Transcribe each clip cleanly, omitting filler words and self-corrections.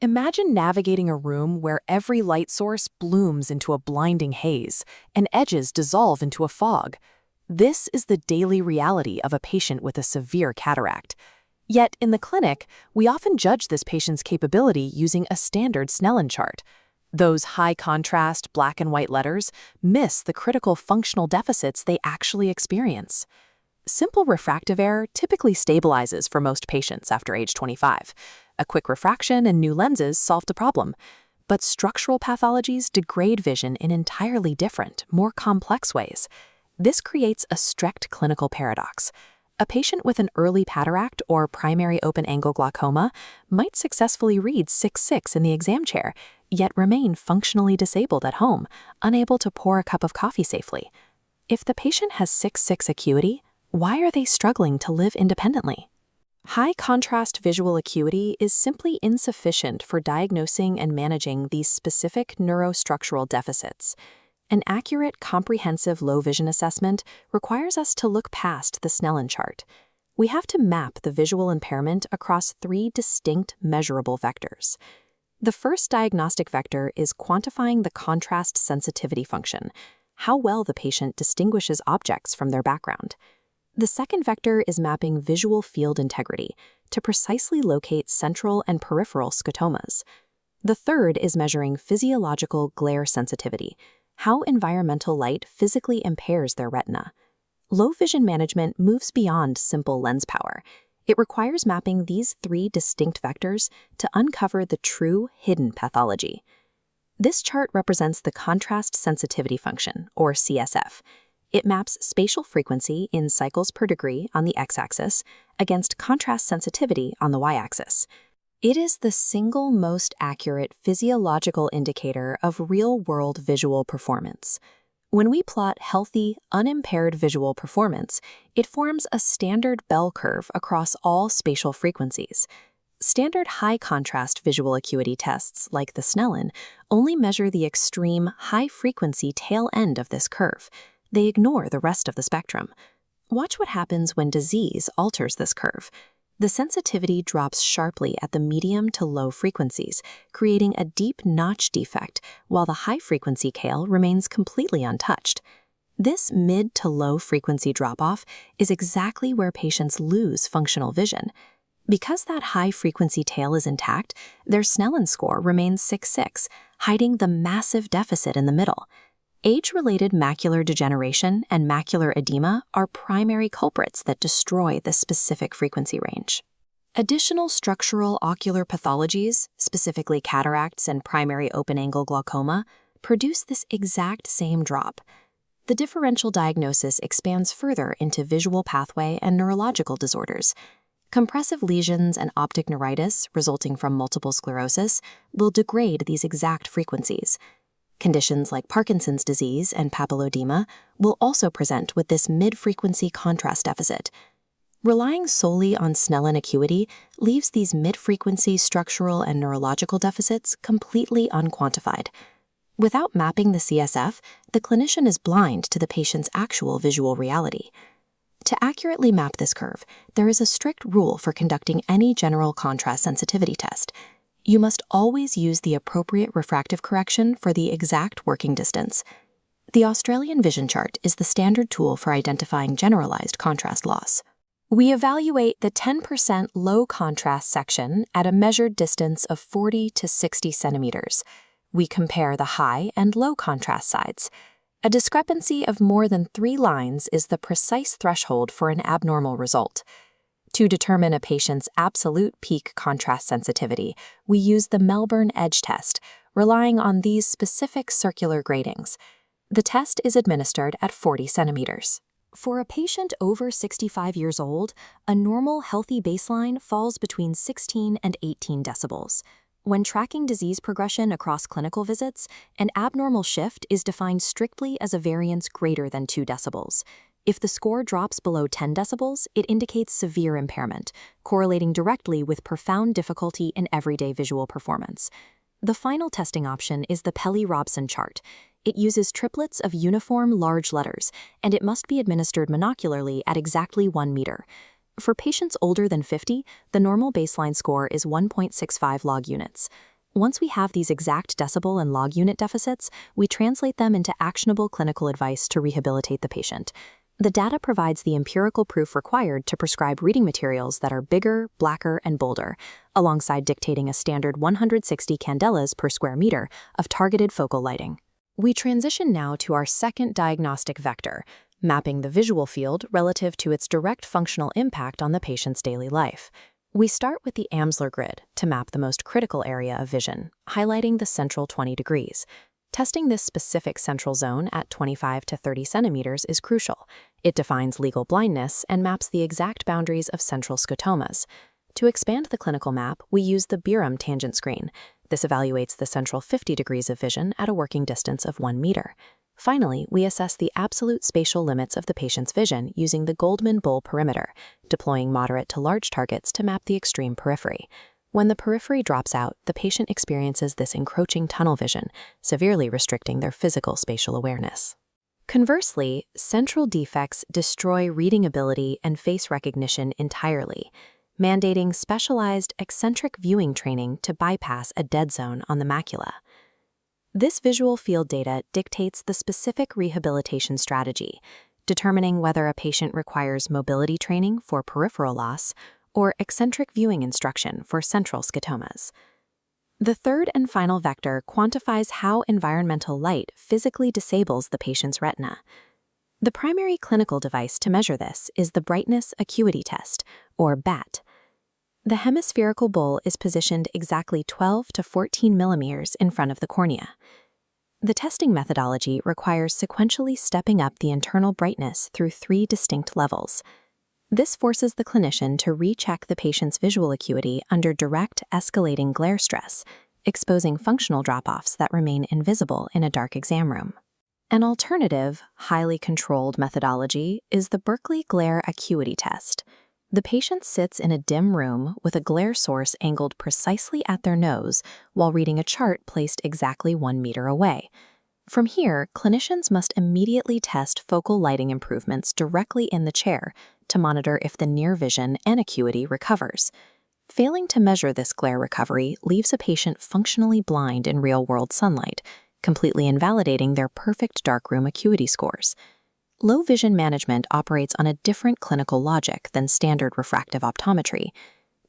Imagine navigating a room where every light source blooms into a blinding haze and edges dissolve into a fog. This is the daily reality of a patient with a severe cataract. Yet, in the clinic, we often judge this patient's capability using a standard Snellen chart. Those high-contrast black and white letters miss the critical functional deficits they actually experience. Simple refractive error typically stabilizes for most patients after age 25. A quick refraction and new lenses solve the problem. But structural pathologies degrade vision in entirely different, more complex ways. This creates a strict clinical paradox. A patient with an early cataract or primary open-angle glaucoma might successfully read 6/6 in the exam chair, yet remain functionally disabled at home, unable to pour a cup of coffee safely. If the patient has 6/6 acuity, why are they struggling to live independently? High-contrast visual acuity is simply insufficient for diagnosing and managing these specific neurostructural deficits. An accurate, comprehensive low vision assessment requires us to look past the Snellen chart. We have to map the visual impairment across 3 distinct measurable vectors. The first diagnostic vector is quantifying the contrast sensitivity function, how well the patient distinguishes objects from their background. The second vector is mapping visual field integrity to precisely locate central and peripheral scotomas. The third is measuring physiological glare sensitivity, how environmental light physically impairs their retina. Low vision management moves beyond simple lens power. It requires mapping these 3 distinct vectors to uncover the true hidden pathology. This chart represents the contrast sensitivity function, or CSF. It maps spatial frequency in cycles per degree on the x-axis against contrast sensitivity on the y-axis. It is the single most accurate physiological indicator of real-world visual performance. When we plot healthy, unimpaired visual performance, it forms a standard bell curve across all spatial frequencies. Standard high-contrast visual acuity tests, like the Snellen, only measure the extreme high-frequency tail end of this curve. They ignore the rest of the spectrum. Watch what happens when disease alters this curve. The sensitivity drops sharply at the medium to low frequencies, creating a deep notch defect, while the high-frequency tail remains completely untouched. This mid to low frequency drop-off is exactly where patients lose functional vision. Because that high-frequency tail is intact, their Snellen score remains 6/6, hiding the massive deficit in the middle. Age-related macular degeneration and macular edema are primary culprits that destroy this specific frequency range. Additional structural ocular pathologies, specifically cataracts and primary open-angle glaucoma, produce this exact same drop. The differential diagnosis expands further into visual pathway and neurological disorders. Compressive lesions and optic neuritis resulting from multiple sclerosis will degrade these exact frequencies. Conditions like Parkinson's disease and papilledema will also present with this mid-frequency contrast deficit. Relying solely on Snellen acuity leaves these mid-frequency structural and neurological deficits completely unquantified. Without mapping the CSF, the clinician is blind to the patient's actual visual reality. To accurately map this curve, there is a strict rule for conducting any general contrast sensitivity test. You must always use the appropriate refractive correction for the exact working distance. The Australian Vision Chart is the standard tool for identifying generalized contrast loss. We evaluate the 10% low contrast section at a measured distance of 40 to 60 centimeters. We compare the high and low contrast sides. A discrepancy of more than 3 lines is the precise threshold for an abnormal result. To determine a patient's absolute peak contrast sensitivity, we use the Melbourne Edge Test, relying on these specific circular gratings. The test is administered at 40 centimeters. For a patient over 65 years old, a normal healthy baseline falls between 16 and 18 decibels. When tracking disease progression across clinical visits, an abnormal shift is defined strictly as a variance greater than 2 decibels. If the score drops below 10 decibels, it indicates severe impairment, correlating directly with profound difficulty in everyday visual performance. The final testing option is the Pelley-Robson chart. It uses triplets of uniform large letters, and it must be administered monocularly at exactly 1 meter. For patients older than 50, the normal baseline score is 1.65 log units. Once we have these exact decibel and log unit deficits, we translate them into actionable clinical advice to rehabilitate the patient. The data provides the empirical proof required to prescribe reading materials that are bigger, blacker, and bolder, alongside dictating a standard 160 candelas per square meter of targeted focal lighting. We transition now to our second diagnostic vector, mapping the visual field relative to its direct functional impact on the patient's daily life. We start with the Amsler grid to map the most critical area of vision, highlighting the central 20 degrees. Testing this specific central zone at 25 to 30 centimeters is crucial. It defines legal blindness and maps the exact boundaries of central scotomas. To expand the clinical map, we use the Biram tangent screen. This evaluates the central 50 degrees of vision at a working distance of 1 meter. Finally, we assess the absolute spatial limits of the patient's vision using the Goldman-Bull perimeter, deploying moderate to large targets to map the extreme periphery. When the periphery drops out, the patient experiences this encroaching tunnel vision, severely restricting their physical spatial awareness. Conversely, central defects destroy reading ability and face recognition entirely, mandating specialized eccentric viewing training to bypass a dead zone on the macula. This visual field data dictates the specific rehabilitation strategy, determining whether a patient requires mobility training for peripheral loss or eccentric viewing instruction for central scotomas. The third and final vector quantifies how environmental light physically disables the patient's retina. The primary clinical device to measure this is the Brightness Acuity Test, or BAT. The hemispherical bowl is positioned exactly 12 to 14 millimeters in front of the cornea. The testing methodology requires sequentially stepping up the internal brightness through 3 distinct levels. This forces the clinician to recheck the patient's visual acuity under direct escalating glare stress, exposing functional drop-offs that remain invisible in a dark exam room. An alternative, highly controlled methodology is the Berkeley Glare Acuity Test. The patient sits in a dim room with a glare source angled precisely at their nose while reading a chart placed exactly 1 meter away. From here, clinicians must immediately test focal lighting improvements directly in the chair to monitor if the near vision and acuity recovers. Failing to measure this glare recovery leaves a patient functionally blind in real-world sunlight, completely invalidating their perfect darkroom acuity scores. Low vision management operates on a different clinical logic than standard refractive optometry.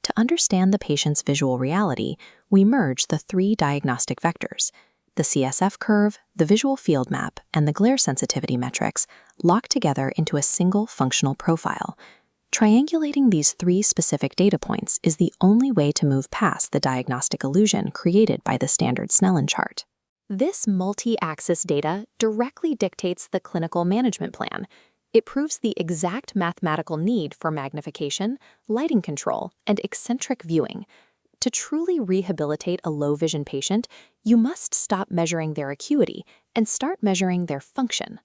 To understand the patient's visual reality, we merge the 3 diagnostic vectors. The CSF curve, the visual field map, and the glare sensitivity metrics lock together into a single functional profile. Triangulating these 3 specific data points is the only way to move past the diagnostic illusion created by the standard Snellen chart. This multi-axis data directly dictates the clinical management plan. It proves the exact mathematical need for magnification, lighting control, and eccentric viewing. To truly rehabilitate a low-vision patient, you must stop measuring their acuity and start measuring their function.